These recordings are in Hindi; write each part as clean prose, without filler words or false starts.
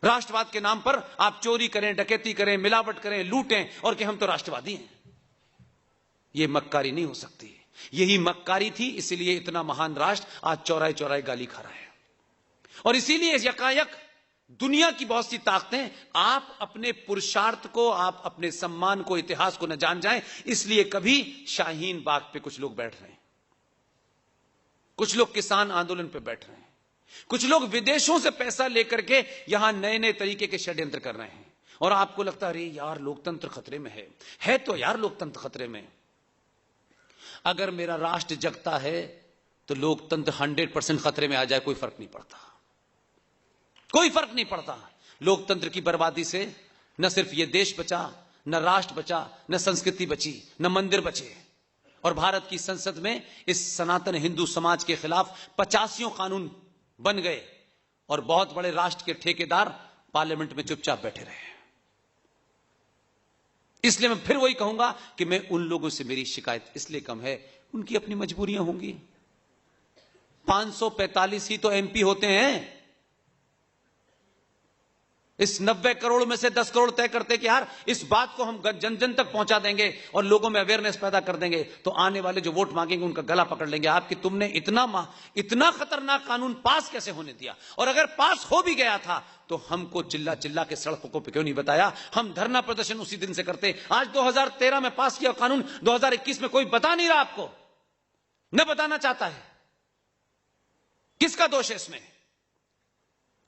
राष्ट्रवाद के नाम पर आप चोरी करें, डकैती करें, मिलावट करें, लूटें और कि हम तो राष्ट्रवादी हैं। यह मक्कारी नहीं हो सकती। यही मक्कारी थी, इसीलिए इतना महान राष्ट्र आज चौराहे चौराहे गाली खा रहा है। और इसीलिए यकायक दुनिया की बहुत सी ताकतें आप अपने पुरुषार्थ को, आप अपने सम्मान को, इतिहास को न जान जाएं, इसलिए कभी शाहीन बाग पे कुछ लोग बैठ रहे हैं, कुछ लोग किसान आंदोलन पे बैठ रहे हैं, कुछ लोग विदेशों से पैसा लेकर के यहां नए नए तरीके के षड्यंत्र कर रहे हैं। और आपको लगता है अरे यार लोकतंत्र खतरे में है तो यार लोकतंत्र खतरे में। अगर मेरा राष्ट्र जगता है तो लोकतंत्र 100% खतरे में आ जाए, कोई फर्क नहीं पड़ता, कोई फर्क नहीं पड़ता। लोकतंत्र की बर्बादी से न सिर्फ यह देश बचा, न राष्ट्र बचा, न संस्कृति बची, न मंदिर बचे। और भारत की संसद में इस सनातन हिंदू समाज के खिलाफ 85 कानून बन गए और बहुत बड़े राष्ट्र के ठेकेदार पार्लियामेंट में चुपचाप बैठे रहे। इसलिए मैं फिर वही कहूंगा कि मैं उन लोगों से मेरी शिकायत इसलिए कम है, उनकी अपनी मजबूरियां होंगी। 545 ही तो एमपी होते हैं। इस 90 करोड़ में से 10 करोड़ तय करते कि यार इस बात को हम जन जन तक पहुंचा देंगे और लोगों में अवेयरनेस पैदा कर देंगे, तो आने वाले जो वोट मांगेंगे उनका गला पकड़ लेंगे। आपकी तुमने इतना खतरनाक कानून पास कैसे होने दिया? और अगर पास हो भी गया था तो हमको चिल्ला चिल्ला के सड़कों पे क्यों नहीं बताया? हम धरना प्रदर्शन उसी दिन से करते। आज 2013 में पास किया कानून, 2021 में कोई बता नहीं रहा आपको, न बताना चाहता है। किसका दोष है इसमें?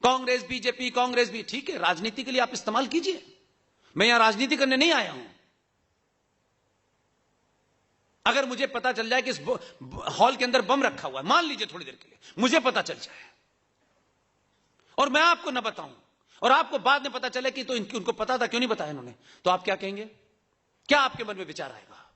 कांग्रेस बीजेपी, कांग्रेस भी ठीक है, राजनीति के लिए आप इस्तेमाल कीजिए। मैं यहां राजनीति करने नहीं आया हूं। अगर मुझे पता चल जाए कि इस हॉल के अंदर बम रखा हुआ है, मान लीजिए थोड़ी देर के लिए मुझे पता चल जाए और मैं आपको न बताऊं और आपको बाद में पता चले कि तो उनको पता था, क्यों नहीं बताया इन्होंने, तो आप क्या कहेंगे? क्या आपके मन में विचार आएगा?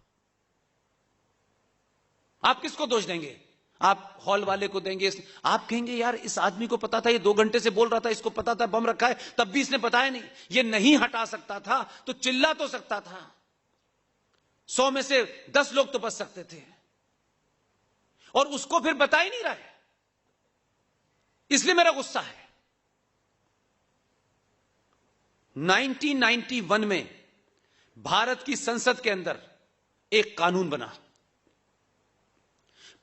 आप किसको दोष देंगे? आप हॉल वाले को देंगे? आप कहेंगे यार इस आदमी को पता था, ये 2 घंटे से बोल रहा था, इसको पता था बम रखा है, तब भी इसने बताया नहीं। ये नहीं हटा सकता था तो चिल्ला तो सकता था, 100 में से 10 लोग तो बच सकते थे, और उसको फिर बता ही नहीं रहा है। इसलिए मेरा गुस्सा है। 1991 में भारत की संसद के अंदर एक कानून बना,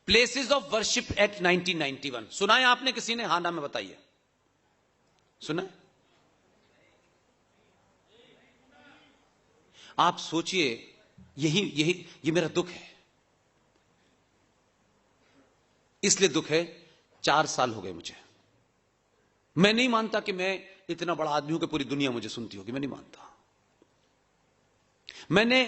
प्लेसेस ऑफ वर्शिप एक्ट 1991। सुना है आपने किसी ने? हाँ ना में बताइए, सुना? आप सोचिए, ये मेरा दुख है। इसलिए दुख है, 4 साल हो गए मुझे। मैं नहीं मानता कि मैं इतना बड़ा आदमी हूं कि पूरी दुनिया मुझे सुनती होगी, मैं नहीं मानता। मैंने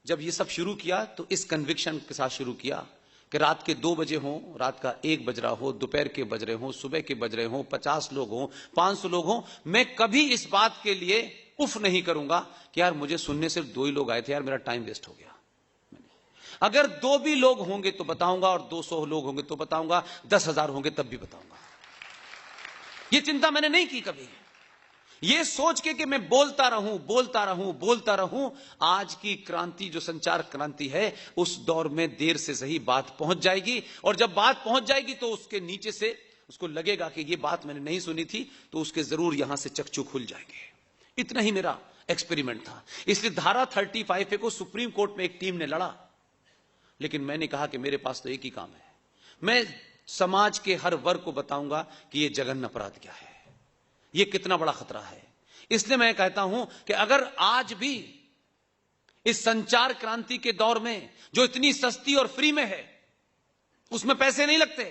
जब ये सब शुरू किया तो इस कन्विक्शन के साथ शुरू किया कि रात के 2 बजे हो, रात का 1 बज रहा हो, दोपहर के बज रहे हो, सुबह के बज रहे हो, 50 लोग हो, 500 लोग हो, मैं कभी इस बात के लिए उफ नहीं करूंगा कि यार मुझे सुनने सिर्फ 2 ही लोग आए थे, यार मेरा टाइम वेस्ट हो गया। अगर 2 भी लोग होंगे तो बताऊंगा, और 200 लोग होंगे तो बताऊंगा, 10,000 होंगे तब भी बताऊंगा। यह चिंता मैंने नहीं की कभी, ये सोच के कि मैं बोलता रहूं बोलता रहूं बोलता रहूं। आज की क्रांति जो संचार क्रांति है, उस दौर में देर से सही बात पहुंच जाएगी, और जब बात पहुंच जाएगी तो उसके नीचे से उसको लगेगा कि ये बात मैंने नहीं सुनी थी, तो उसके जरूर यहां से चकचू खुल जाएंगे। इतना ही मेरा एक्सपेरिमेंट था। इसलिए धारा 35A को सुप्रीम कोर्ट में एक टीम ने लड़ा, लेकिन मैंने कहा कि मेरे पास तो एक ही काम है, मैं समाज के हर वर्ग को बताऊंगा कि यह जघन्य अपराध क्या है, यह कितना बड़ा खतरा है। इसलिए मैं कहता हूं कि अगर आज भी इस संचार क्रांति के दौर में जो इतनी सस्ती और फ्री में है, उसमें पैसे नहीं लगते,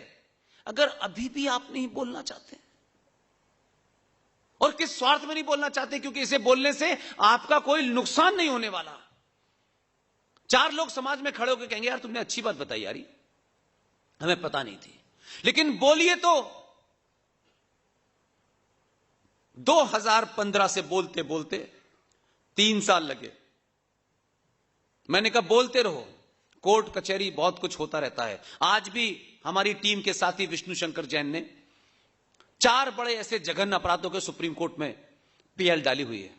अगर अभी भी आप नहीं बोलना चाहते, और किस स्वार्थ में नहीं बोलना चाहते, क्योंकि इसे बोलने से आपका कोई नुकसान नहीं होने वाला। 4 लोग समाज में खड़े होकर कहेंगे यार तुमने अच्छी बात बताई यार, हमें पता नहीं थी, लेकिन बोलिए तो। 2015 से बोलते बोलते 3 साल लगे। मैंने कहा बोलते रहो, कोर्ट कचहरी बहुत कुछ होता रहता है। आज भी हमारी टीम के साथी विष्णु शंकर जैन ने 4 बड़े ऐसे जघन्य अपराधों के सुप्रीम कोर्ट में पीएल डाली हुई है।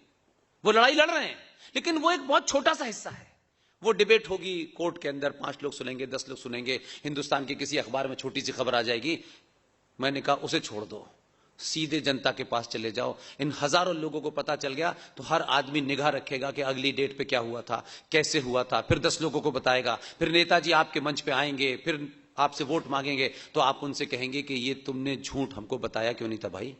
वो लड़ाई लड़ रहे हैं, लेकिन वो एक बहुत छोटा सा हिस्सा है। वो डिबेट होगी कोर्ट के अंदर, 5 लोग सुनेंगे, 10 लोग सुनेंगे, हिंदुस्तान के किसी अखबार में छोटी सी खबर आ जाएगी। मैंने कहा उसे छोड़ दो, सीधे जनता के पास चले जाओ। इन हजारों लोगों को पता चल गया तो हर आदमी निगाह रखेगा कि अगली डेट पे क्या हुआ था, कैसे हुआ था, फिर 10 लोगों को बताएगा। फिर नेताजी आपके मंच पे आएंगे, फिर आपसे वोट मांगेंगे, तो आप उनसे कहेंगे कि ये तुमने झूठ हमको बताया क्यों नहीं था भाई।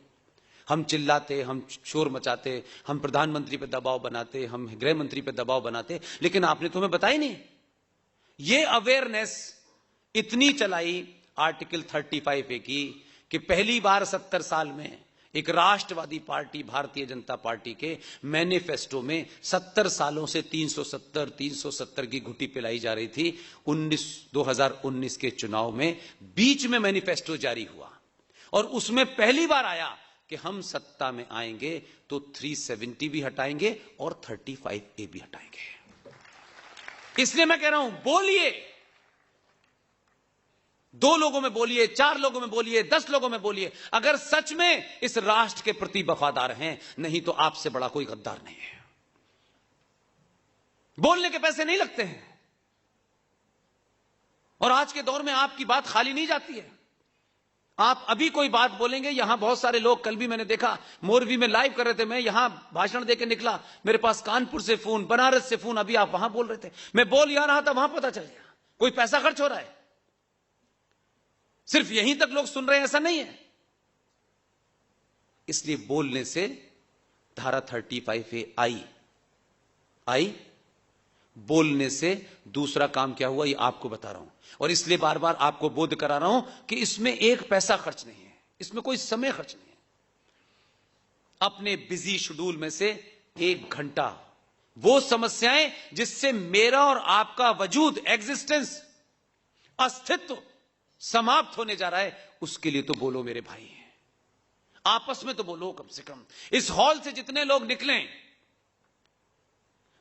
हम चिल्लाते, हम शोर मचाते, हम प्रधानमंत्री पे दबाव बनाते, हम गृह मंत्री पे दबाव बनाते, लेकिन आपने तो हमें बताया नहीं। ये अवेयरनेस इतनी चलाई आर्टिकल 35A की कि पहली बार 70 साल में एक राष्ट्रवादी पार्टी भारतीय जनता पार्टी के मैनिफेस्टो में 70 सालों से 370 की घुट्टी पिलाई जा रही थी। 2019 के चुनाव में बीच में मैनिफेस्टो जारी हुआ और उसमें पहली बार आया कि हम सत्ता में आएंगे तो 370 भी हटाएंगे और 35A भी हटाएंगे। इसलिए मैं कह रहा हूं, बोलिए, 2 लोगों में बोलिए, 4 लोगों में बोलिए, 10 लोगों में बोलिए, अगर सच में इस राष्ट्र के प्रति वफादार हैं, नहीं तो आपसे बड़ा कोई गद्दार नहीं है। बोलने के पैसे नहीं लगते हैं और आज के दौर में आपकी बात खाली नहीं जाती है। आप अभी कोई बात बोलेंगे, यहां बहुत सारे लोग, कल भी मैंने देखा मोरबी में लाइव कर रहे थे, मैं यहां भाषण देकर निकला, मेरे पास कानपुर से फोन, बनारस से फोन, अभी आप वहां बोल रहे थे, मैं बोल यहां रहा था, वहां पता चल गया कोई पैसा खर्च हो रहा है। सिर्फ यहीं तक लोग सुन रहे हैं ऐसा नहीं है। इसलिए बोलने से धारा 35A आई, बोलने से दूसरा काम क्या हुआ ये आपको बता रहा हूं, और इसलिए बार बार आपको बोध करा रहा हूं कि इसमें एक पैसा खर्च नहीं है, इसमें कोई समय खर्च नहीं है। अपने बिजी शेड्यूल में से 1 घंटा वो समस्याएं जिससे मेरा और आपका वजूद, एग्जिस्टेंस, अस्तित्व समाप्त होने जा रहा है, उसके लिए तो बोलो मेरे भाई। आपस में तो बोलो कम से कम। इस हॉल से जितने लोग निकलें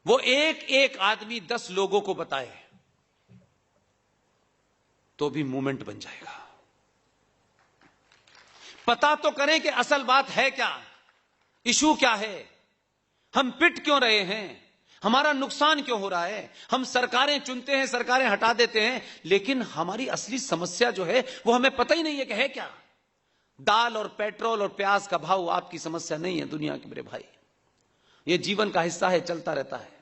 वो एक एक आदमी 10 लोगों को बताए तो भी मूवमेंट बन जाएगा। पता तो करें कि असल बात है क्या, इशू क्या है, हम पिट क्यों रहे हैं, हमारा नुकसान क्यों हो रहा है। हम सरकारें चुनते हैं, सरकारें हटा देते हैं, लेकिन हमारी असली समस्या जो है वो हमें पता ही नहीं है कि है क्या। दाल और पेट्रोल और प्याज का भाव आपकी समस्या नहीं है दुनिया के मेरे भाई, ये जीवन का हिस्सा है, चलता रहता है,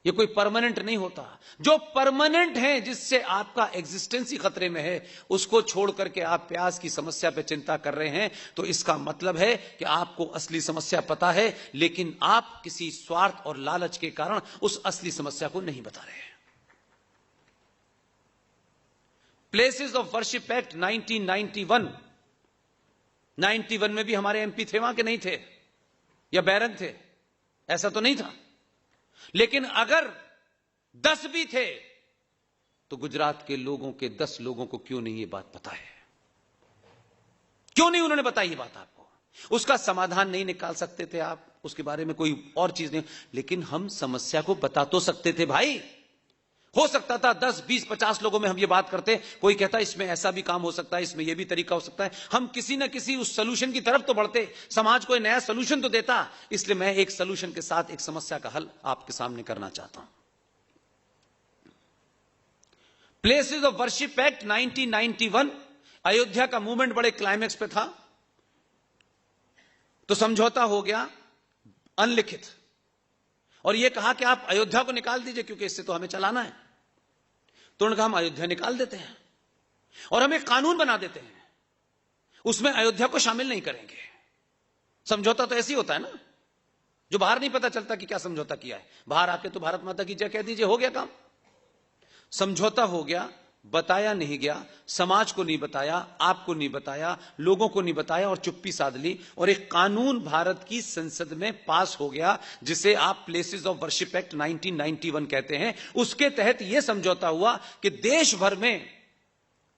ये कोई परमानेंट नहीं होता। जो परमानेंट है, जिससे आपका एग्जिस्टेंस ही खतरे में है, उसको छोड़ करके आप प्याज की समस्या पे चिंता कर रहे हैं, तो इसका मतलब है कि आपको असली समस्या पता है, लेकिन आप किसी स्वार्थ और लालच के कारण उस असली समस्या को नहीं बता रहे हैं। प्लेसेस ऑफ वर्शिप एक्ट 1991 में भी हमारे एमपी थे वहां के नहीं थे, या बैरन थे, ऐसा तो नहीं था। लेकिन अगर 10 भी थे तो गुजरात के लोगों के 10 लोगों को क्यों नहीं ये बात पता है, क्यों नहीं उन्होंने बताई ये बात आपको। उसका समाधान नहीं निकाल सकते थे आप, उसके बारे में कोई और चीज नहीं, लेकिन हम समस्या को बता तो सकते थे भाई। हो सकता था 10, 20, 50 लोगों में हम ये बात करते, कोई कहता इसमें ऐसा भी काम हो सकता है, इसमें ये भी तरीका हो सकता है, हम किसी ना किसी उस सोल्यूशन की तरफ तो बढ़ते, समाज को नया सोल्यूशन तो देता। इसलिए मैं एक सोल्यूशन के साथ एक समस्या का हल आपके सामने करना चाहता हूं। Places of worship act 1991, Ayodhya का मूवमेंट बड़े क्लाइमेक्स पे था, तो समझौता हो गया अनलिखित, और यह कहा कि आप अयोध्या को निकाल दीजिए क्योंकि इससे तो हमें चलाना है। तो उन्होंने कहा हम अयोध्या निकाल देते हैं और हम एक कानून बना देते हैं, उसमें अयोध्या को शामिल नहीं करेंगे। समझौता तो ऐसे ही होता है ना, जो बाहर नहीं पता चलता कि क्या समझौता किया है, बाहर आके तो भारत माता की जय कह दीजिए, हो गया काम। समझौता हो गया, बताया नहीं गया, समाज को नहीं बताया, आपको नहीं बताया, लोगों को नहीं बताया, और चुप्पी साध ली, और एक कानून भारत की संसद में पास हो गया जिसे आप प्लेसेस ऑफ वर्शिप एक्ट 1991 कहते हैं। उसके तहत यह समझौता हुआ कि देश भर में,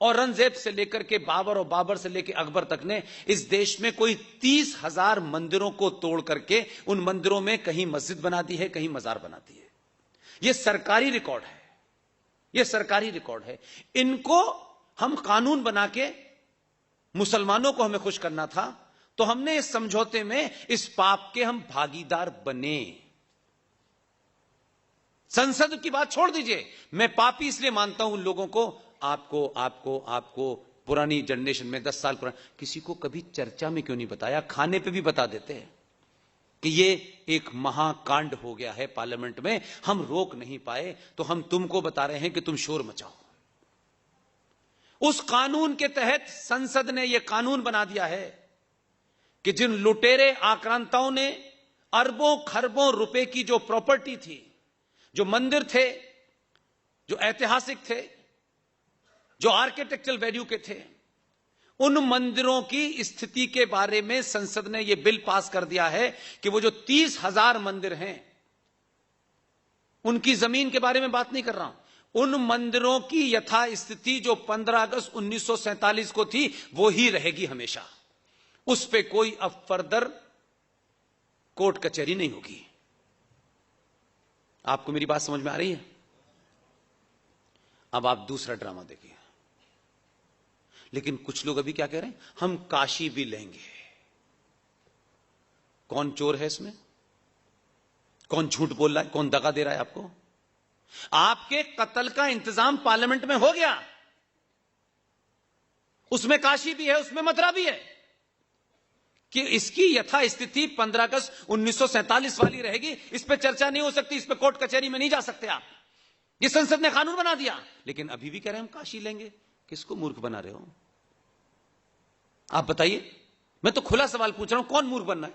औरंगजेब से लेकर के बाबर और बाबर से लेकर अकबर तक ने इस देश में कोई 30,000 मंदिरों को तोड़ करके उन मंदिरों में कहीं मस्जिद बना दी है, कहीं मजार बना दी है। यह सरकारी रिकॉर्ड है, यह सरकारी रिकॉर्ड है। इनको हम कानून बना के, मुसलमानों को हमें खुश करना था, तो हमने इस समझौते में इस पाप के हम भागीदार बने। संसद की बात छोड़ दीजिए, मैं पापी इसलिए मानता हूं उन लोगों को, आपको पुरानी जनरेशन में 10 साल पुराना, किसी को कभी चर्चा में क्यों नहीं बताया? खाने पे भी बता देते हैं कि ये एक महाकांड हो गया है पार्लियामेंट में, हम रोक नहीं पाए, तो हम तुमको बता रहे हैं कि तुम शोर मचाओ। उस कानून के तहत संसद ने यह कानून बना दिया है कि जिन लुटेरे आक्रांताओं ने अरबों खरबों रुपए की जो प्रॉपर्टी थी, जो मंदिर थे, जो ऐतिहासिक थे, जो आर्किटेक्चरल वैल्यू के थे, उन मंदिरों की स्थिति के बारे में संसद ने यह बिल पास कर दिया है कि वो जो 30,000 मंदिर हैं, उनकी जमीन के बारे में बात नहीं कर रहा हूं, उन मंदिरों की यथास्थिति जो 15 अगस्त 1947 को थी वो ही रहेगी हमेशा। उस पे कोई अब फर्दर कोर्ट कचहरी नहीं होगी। आपको मेरी बात समझ में आ रही है? अब आप दूसरा ड्रामा देखिए। लेकिन कुछ लोग अभी क्या कह रहे हैं, हम काशी भी लेंगे। कौन चोर है इसमें? कौन झूठ बोल रहा है? कौन दगा दे रहा है आपको? आपके कत्ल का इंतजाम पार्लियामेंट में हो गया, उसमें काशी भी है, उसमें मथुरा भी है, कि इसकी यथास्थिति 15 अगस्त 1947 वाली रहेगी। इस पर चर्चा नहीं हो सकती, इस पर कोर्ट कचहरी में नहीं जा सकते आप। ये संसद ने कानून बना दिया, लेकिन अभी भी कह रहे हैं हम काशी लेंगे। किसको मूर्ख बना रहे हो आप? बताइए। मैं तो खुला सवाल पूछ रहा हूं, कौन मूर्ख बनना है?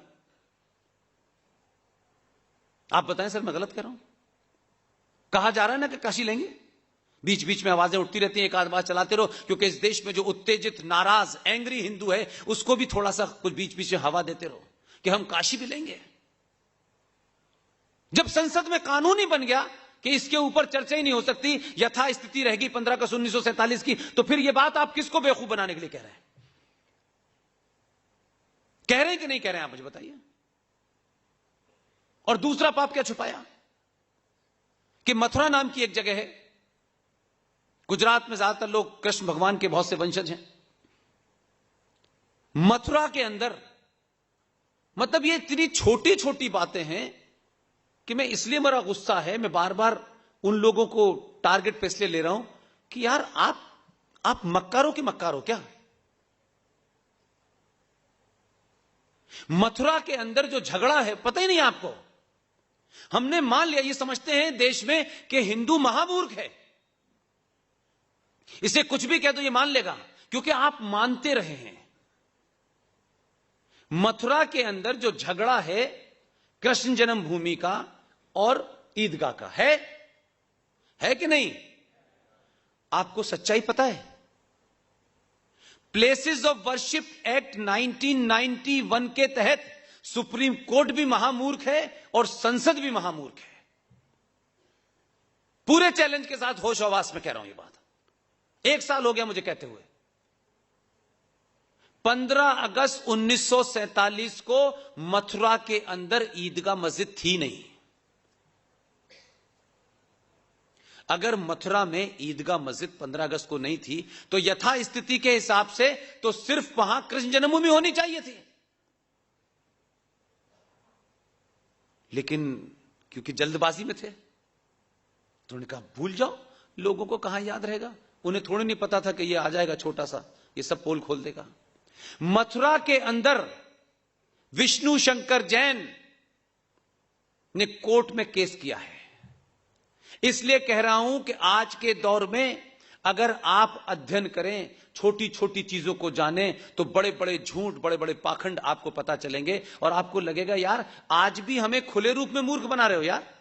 आप बताएं सर, मैं गलत कह रहा हूं? कहा जा रहा है ना कि काशी लेंगे, बीच बीच में आवाजें उठती रहती हैं, एक आध बात चलाते रहो, क्योंकि इस देश में जो उत्तेजित, नाराज, एंग्री हिंदू है, उसको भी थोड़ा सा कुछ बीच बीच में हवा देते रहो कि हम काशी भी लेंगे। जब संसद में कानून ही बन गया कि इसके ऊपर चर्चा ही नहीं हो सकती, यथास्थिति रहेगी 15 अगस्त 1947 की, तो फिर यह बात आप किसको बेवकूफ बनाने के लिए कह रहे हैं? कह रहे हैं कि नहीं कह रहे हैं, आप मुझे बताइए। और दूसरा पाप क्या छुपाया कि मथुरा नाम की एक जगह है, गुजरात में ज्यादातर लोग कृष्ण भगवान के बहुत से वंशज हैं। मथुरा के अंदर, मतलब ये इतनी छोटी छोटी बातें हैं कि मैं इसलिए, मेरा गुस्सा है, मैं बार बार उन लोगों को टारगेट पे इसलिए ले रहा हूं कि यार आप मक्कारों के मक्कार हो क्या? मथुरा के अंदर जो झगड़ा है, पता ही नहीं आपको। हमने मान लिया, ये समझते हैं देश में कि हिंदू महामूर्ख है, इसे कुछ भी कह दो ये मान लेगा, क्योंकि आप मानते रहे हैं। मथुरा के अंदर जो झगड़ा है कृष्ण जन्मभूमि का और ईदगाह का है कि नहीं? आपको सच्चाई पता है? प्लेसेस ऑफ वर्शिप एक्ट 1991 के तहत सुप्रीम कोर्ट भी महामूर्ख है और संसद भी महामूर्ख है। पूरे चैलेंज के साथ होश आवास में कह रहा हूं ये बात। 1 साल हो गया मुझे कहते हुए। 15 अगस्त 1947 को मथुरा के अंदर ईदगाह मस्जिद थी नहीं। अगर मथुरा में ईदगाह मस्जिद 15 अगस्त को नहीं थी तो यथास्थिति के हिसाब से तो सिर्फ वहां कृष्ण जन्मभूमि होनी चाहिए थी। लेकिन क्योंकि जल्दबाजी में थे तो उन्होंने कहा भूल जाओ, लोगों को कहां याद रहेगा। उन्हें थोड़ी नहीं पता था कि ये आ जाएगा छोटा सा, ये सब पोल खोल देगा। मथुरा के अंदर विष्णु शंकर जैन ने कोर्ट में केस किया है। इसलिए कह रहा हूं कि आज के दौर में अगर आप अध्ययन करें, छोटी छोटी चीजों को जानें, तो बड़े बड़े झूठ, बड़े बड़े पाखंड आपको पता चलेंगे और आपको लगेगा यार आज भी हमें खुले रूप में मूर्ख बना रहे हो यार।